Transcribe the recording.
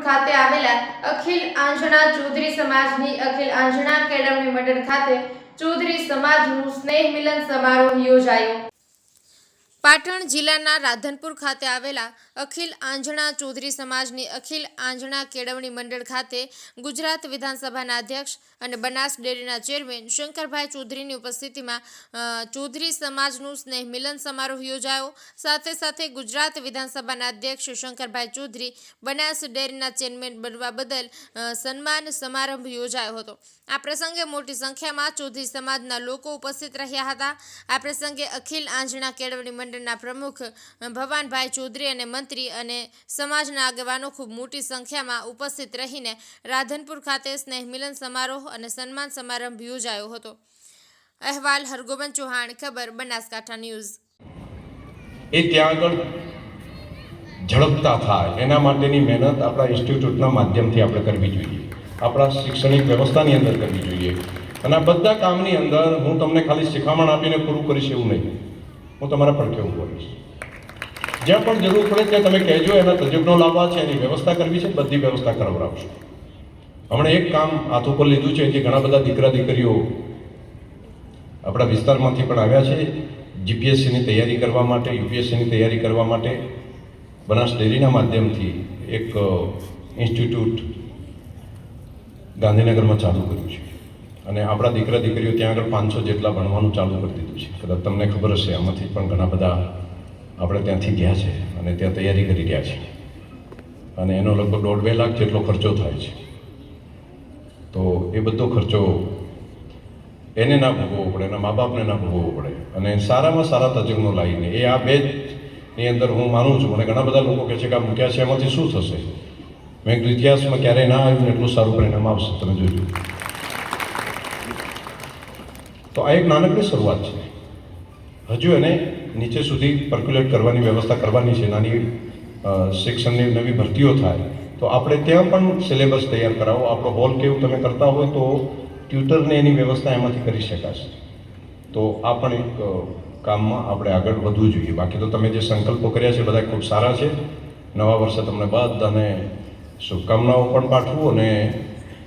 ખાતે આવેલા અખિલ આંજણા ચૌધરી સમાજની અખિલ આંજણા કેળવણી મંડળ ખાતે ચૌધરી સમાજનું સ્નેહ મિલન સમારોહ યોજાયો। પાટણ જિલ્લાના રાધનપુર ખાતે આવેલા અખિલ આંજણા ચૌધરી સમાજની અખિલ આંજણા કેળવણી મંડળ ખાતે ગુજરાત વિધાનસભાના અધ્યક્ષ અને બનાસ ડેરીના ચેરમેન શંકરભાઈ ચૌધરીની ઉપસ્થિતિમાં ચૌધરી સમાજનું સ્નેહ મિલન સમારોહ યોજાયો। સાથે સાથે ગુજરાત વિધાનસભાના અધ્યક્ષ શંકરભાઈ ચૌધરી બનાસ ડેરીના ચેરમેન બનવા બદલ સન્માન સમારંભ યોજાયો હતો। આ પ્રસંગે મોટી સંખ્યામાં ચૌધરી સમાજના લોકો ઉપસ્થિત રહ્યા હતા। આ પ્રસંગે અખિલ આંજણા કેળવણી મંડળના પ્રમુખ ભવાનભાઈ ચૌધરી અને મંત્રી અને સમાજના આગેવાનો ખૂબ મોટી સંખ્યામાં ઉપસ્થિત રહીને રાધનપુર ખાતે સ્નેહ મિલન સમારોહ અને સન્માન સમારંભ યોજાયો હતો। અહેવાલ હરગોબન ચૌહાણ, ખબર બનાસકાંઠા ન્યૂઝ। એ ત્યાં આગળ ઝડપતા થાય એના માટેની મહેનત આપણા ઇન્સ્ટિટ્યૂટના માધ્યમથી આપણે કરવી જોઈએ, આપણા શૈક્ષણિક વ્યવસ્થાની અંદર કરવી જોઈએ। અને આ બધા કામની અંદર હું તમને ખાલી શિખામણ આપીને પૂરું કરીશ એવું નહીં, હું તમારા પર કેવું કરીશ। જ્યાં પણ જરૂર પડે ત્યાં તમે કહેજો, એના તજજ્ઞો લાવવા છે, એની વ્યવસ્થા કરવી છે, બધી વ્યવસ્થા કરાવડાવશું। હમણાં એક કામ હાથ ઉપર લીધું છે કે ઘણા બધા દીકરા દીકરીઓ આપણા વિસ્તારમાંથી પણ આવ્યા છે જીપીએસસીની તૈયારી કરવા માટે, યુપીએસસીની તૈયારી કરવા માટે બનાસ ડેરીના માધ્યમથી એક ઇન્સ્ટિટ્યૂટ ગાંધીનગરમાં ચાલુ કર્યું છે અને આપણા દીકરા દીકરીઓ ત્યાં આગળ 500 જેટલા ભણવાનું ચાલુ કરી દીધું છે। કદાચ તમને ખબર હશે, આમાંથી પણ ઘણા બધા આપણે ત્યાંથી ગયા છે અને ત્યાં તૈયારી કરી રહ્યા છે અને એનો લગભગ 1.5-2 લાખ જેટલો ખર્ચો થાય છે। તો એ બધો ખર્ચો એને ના ભોગવવો પડે, એના મા બાપને ના ભોગવવો પડે અને સારામાં સારા તજજ્ઞો લાવીને એ આ બેની અંદર હું માનું છું। મને ઘણા બધા લોકો કહે છે કે આ મૂક્યા છે એમાંથી શું થશે? મેં કીધું ઇતિહાસમાં ક્યારેય ના આવ્યું ને એટલું સારું પરિણામ આવશે, તમે જોજો। તો આ એક નાનકડી શરૂઆત છે, હજુ એને નીચે સુધી પર્ક્યુલેટ કરવાની વ્યવસ્થા કરવાની છે। નાની શિક્ષણની નવી ભરતીઓ થાય તો આપણે ત્યાં પણ સિલેબસ તૈયાર કરાવો। આપણો હોલ કેવું તમે કરતા હોય તો ટ્યુટરને એની વ્યવસ્થા એમાંથી કરી શકાશે। તો આ પણ એક કામમાં આપણે આગળ વધવું જોઈએ। બાકી તો તમે જે સંકલ્પો કર્યા છે બધા ખૂબ સારા છે। નવા વર્ષે તમને બધાને શુભકામનાઓ પણ પાઠવું અને